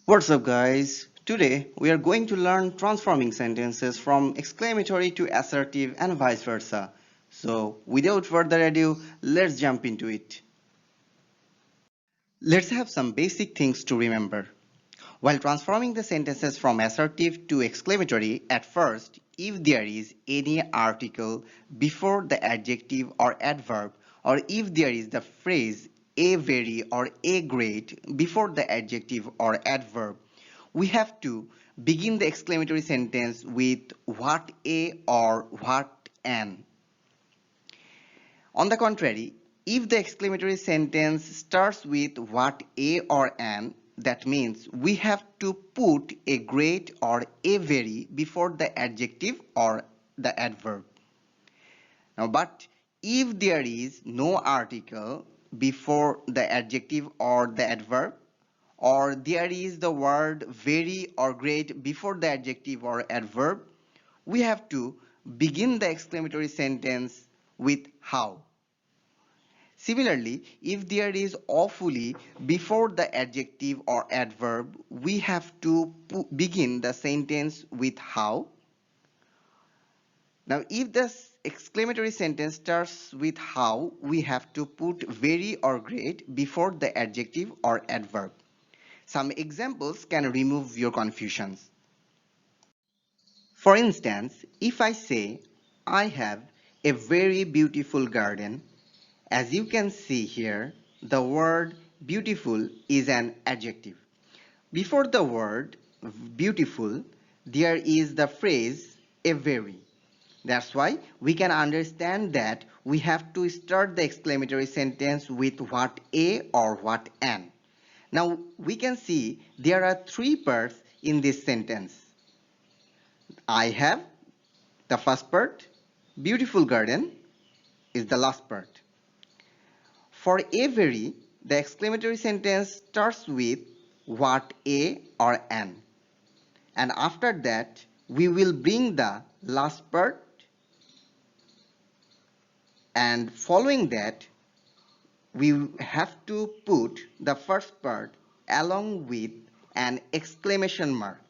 What's up, guys? Today we are going to learn transforming sentences from exclamatory to assertive and vice versa. So, without further ado, let's jump into it. Let's have some basic things to remember. While transforming the sentences from assertive to exclamatory, at first, if there is any article before the adjective or adverb, or if there is the phrase a very or a great before the adjective or adverb, we have to begin the exclamatory sentence with what a or what an. On the contrary, if the exclamatory sentence starts with what a or an, that means we have to put a great or a very before the adjective or the adverb. Now, but if there is no article before the adjective or the adverb, or there is the word very or great before the adjective or adverb, we have to begin the exclamatory sentence with how. Similarly, if there is awfully before the adjective or adverb, we have to begin the sentence with how. Now, if the exclamatory sentence starts with how, we have to put very or great before the adjective or adverb. Some examples can remove your confusions. For instance, if I say, I have a very beautiful garden, as you can see here, the word beautiful is an adjective. Before the word beautiful, there is the phrase a very. That's why we can understand that we have to start the exclamatory sentence with what a or what an. Now we can see there are three parts in this sentence. I have, the first part, beautiful garden is the last part. For a very, the exclamatory sentence starts with what a or an. And after that, we will bring the last part, and following that, we have to put the first part along with an exclamation mark.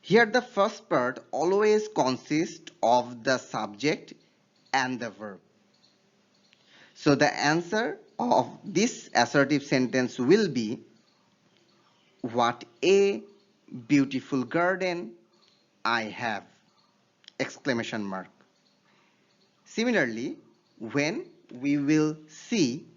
Here the first part always consists of the subject and the verb. So the answer of this assertive sentence will be what a beautiful garden I have! Exclamation mark. Similarly, when we will see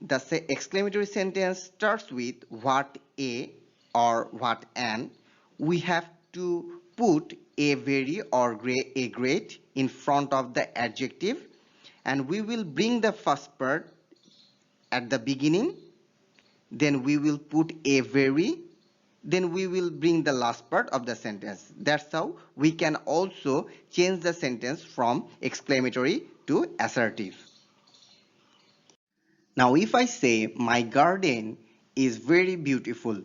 the exclamatory sentence starts with what a or what an, we have to put a very or a great in front of the adjective, and we will bring the first part at the beginning, then we will put a very, then we will bring the last part of the sentence. That's how we can also change the sentence from exclamatory to assertive. Now if I say my garden is very beautiful,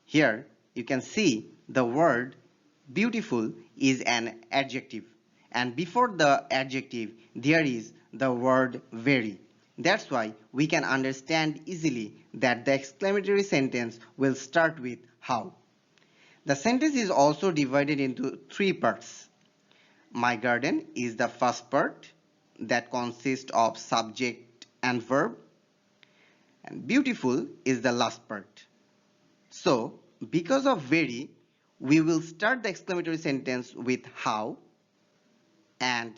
here you can see the word beautiful is an adjective, and before the adjective there is the word very. That's why we can understand easily that the exclamatory sentence will start with how. The sentence is also divided into three parts. My garden is the first part that consists of subject and verb, and beautiful is the last part. So, because of very, we will start the exclamatory sentence with how, and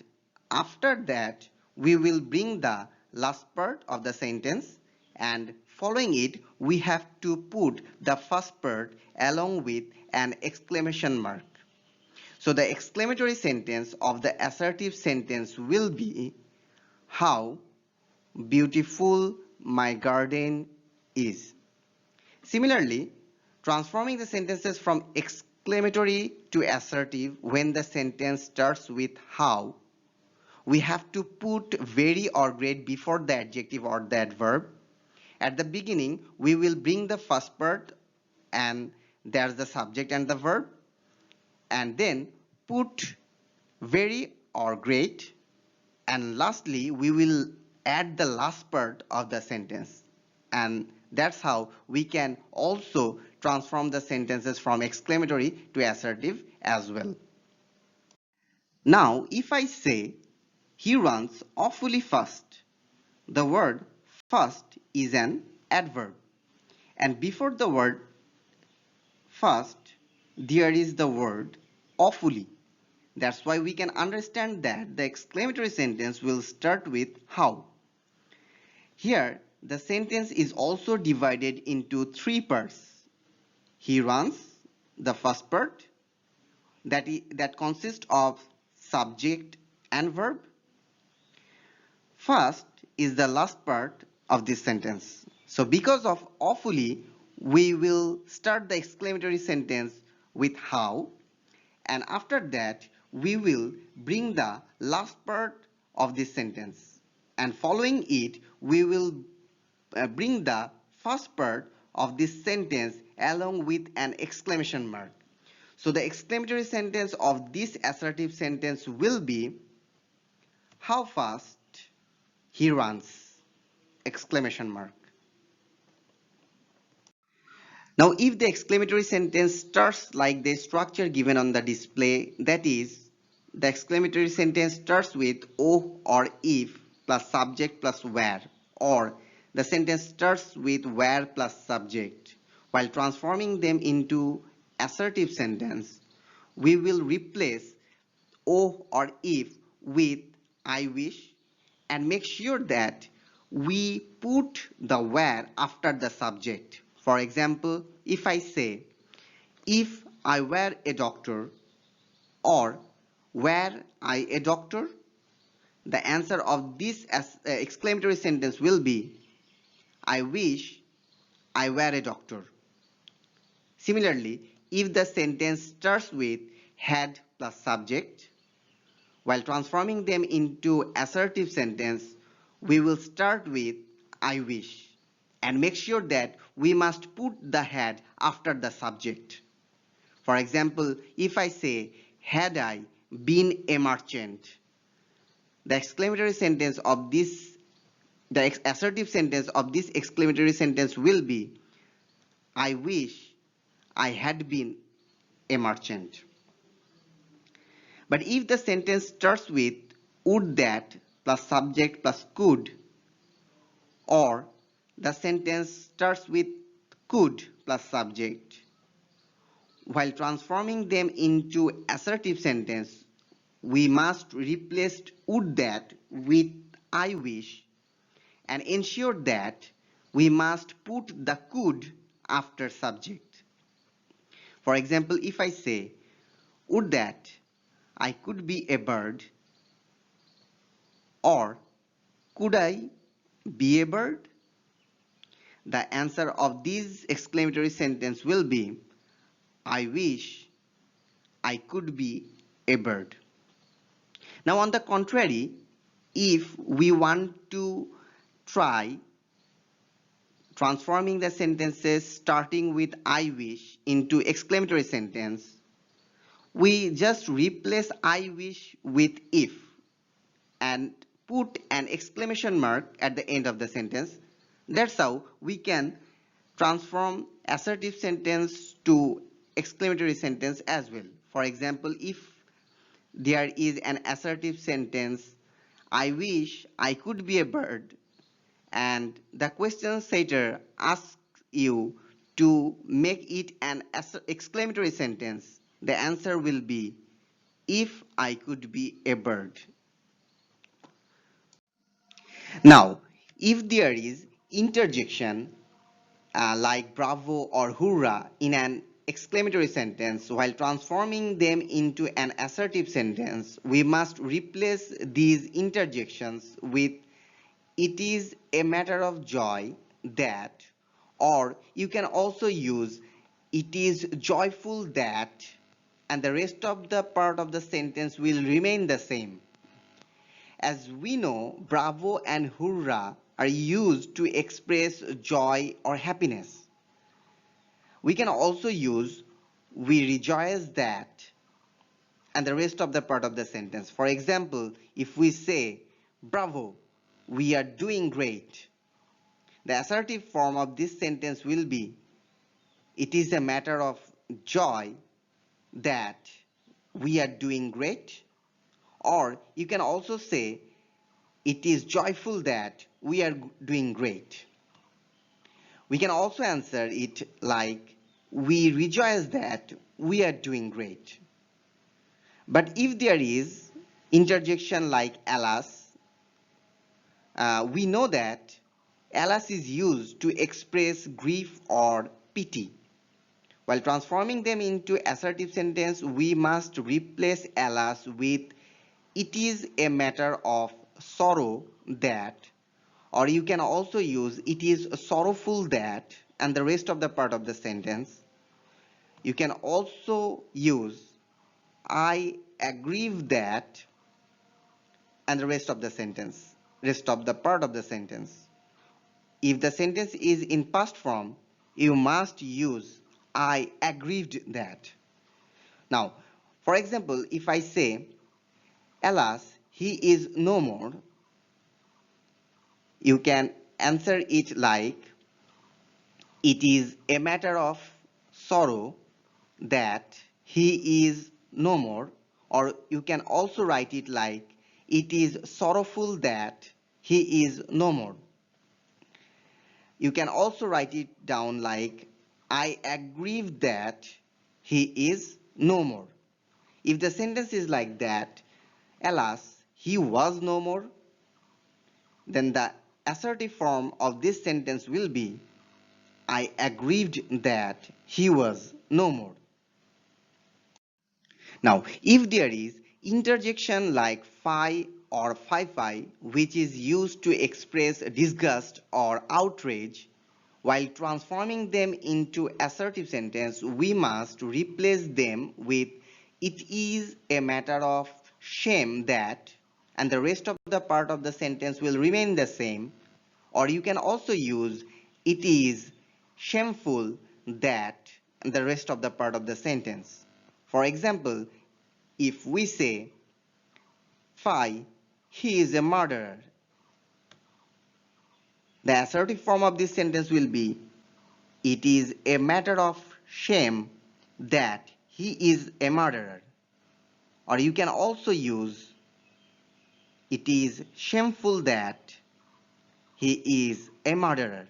after that we will bring the last part of the sentence, and following it we have to put the first part along with an exclamation mark. So the exclamatory sentence of the assertive sentence will be how beautiful my garden is. Similarly, transforming the sentences from exclamatory to assertive, when the sentence starts with how, we have to put very or great before the adjective or the adverb. At the beginning, we will bring the first part, and there's the subject and the verb, and then put very or great, and lastly we will add the last part of the sentence, and That's how we can also transform the sentences from exclamatory to assertive as well. Now, if I say, he runs awfully fast, the word fast is an adverb. And before the word fast, there is the word awfully. That's why we can understand that the exclamatory sentence will start with how. Here, the sentence is also divided into three parts. He runs, the first part, that consists of subject and verb. First is the last part of this sentence. So because of awfully, we will start the exclamatory sentence with how, and after that we will bring the last part of this sentence, and following it we will bring the first part of this sentence along with an exclamation mark. So the exclamatory sentence of this assertive sentence will be, how fast he runs! Exclamation mark. Now if the exclamatory sentence starts like the structure given on the display, that is, the exclamatory sentence starts with O or if plus subject plus where, or the sentence starts with where plus subject, while transforming them into assertive sentence, we will replace O or if with I wish, and make sure that we put the where after the subject. For example, if I say, if I were a doctor, or were I a doctor, the answer of this exclamatory sentence will be, I wish I were a doctor. Similarly, if the sentence starts with had plus subject, while transforming them into assertive sentence, we will start with I wish, and make sure that we must put the had after the subject. For example, if I say, had I been a merchant, the exclamatory sentence of this, the assertive sentence of this exclamatory sentence will be, I wish I had been a merchant. But if the sentence starts with would that plus subject plus could, or the sentence starts with could plus subject, while transforming them into assertive sentence, we must replace would that with I wish, and ensure that we must put the could after subject. For example, if I say, would that I could be a bird, or could I be a bird? The answer of this exclamatory sentence will be, I wish I could be a bird. Now on the contrary, if we want to try transforming the sentences starting with I wish into exclamatory sentence, we just replace I wish with if and put an exclamation mark at the end of the sentence. That's how we can transform assertive sentence to exclamatory sentence as well. For example, if there is an assertive sentence, I wish I could be a bird, and the question setter asks you to make it an exclamatory sentence, the answer will be, if I could be a bird. Now, if there is interjection like bravo or hurrah in an exclamatory sentence, while transforming them into an assertive sentence, we must replace these interjections with it is a matter of joy that, or you can also use it is joyful that, and the rest of the part of the sentence will remain the same. As we know, bravo and hurrah are used to express joy or happiness. We can also use we rejoice that and the rest of the part of the sentence. For example, if we say, bravo, we are doing great, The assertive form of this sentence will be, it is a matter of joy that we are doing great. Or you can also say, it is joyful that we are doing great. We can also answer it like, we rejoice that we are doing great. But if there is interjection like alas, we know that alas is used to express grief or pity. While transforming them into assertive sentence, we must replace alas with, it is a matter of sorrow that, or you can also use, it is sorrowful that, and the rest of the part of the sentence. You can also use, I aggrieve that, and the rest of the sentence, rest of the part of the sentence. If the sentence is in past form, you must use, I aggrieved that. Now, for example, if I say, alas, he is no more, you can answer it like, it is a matter of sorrow that he is no more, or you can also write it like, it is sorrowful that he is no more. You can also write it down like, I aggrieve that he is no more. If the sentence is like that, alas, he was no more, then the assertive form of this sentence will be, I aggrieved that he was no more. Now, if there is interjection like phi or phi, which is used to express disgust or outrage, while transforming them into assertive sentence, we must replace them with, it is a matter of shame that, and the rest of the part of the sentence will remain the same. Or you can also use, it is shameful that, and the rest of the part of the sentence. For example, if we say, phi, he is a murderer, the assertive form of this sentence will be, it is a matter of shame that he is a murderer. Or you can also use, it is shameful that he is a murderer.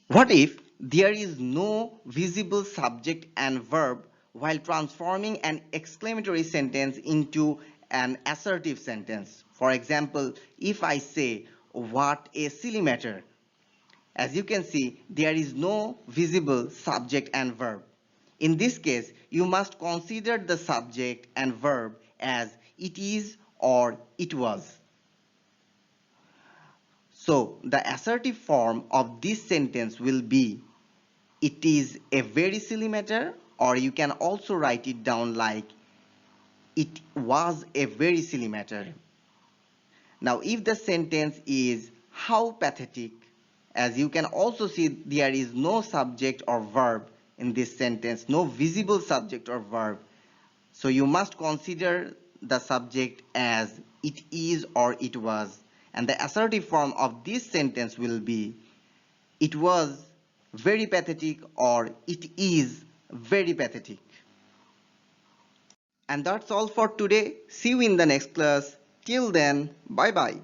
What if there is no visible subject and verb while transforming an exclamatory sentence into an assertive sentence? For example, if I say, what a silly matter. As you can see, there is no visible subject and verb. In this case, you must consider the subject and verb as it is or it was. So, the assertive form of this sentence will be, it is a very silly matter, or you can also write it down like, it was a very silly matter. Now, if the sentence is, how pathetic, as you can also see, there is no subject or verb in this sentence, no visible subject or verb. So you must consider the subject as it is or it was. And the assertive form of this sentence will be, it was very pathetic or it is very pathetic. And that's all for today. See you in the next class. Till then, bye bye.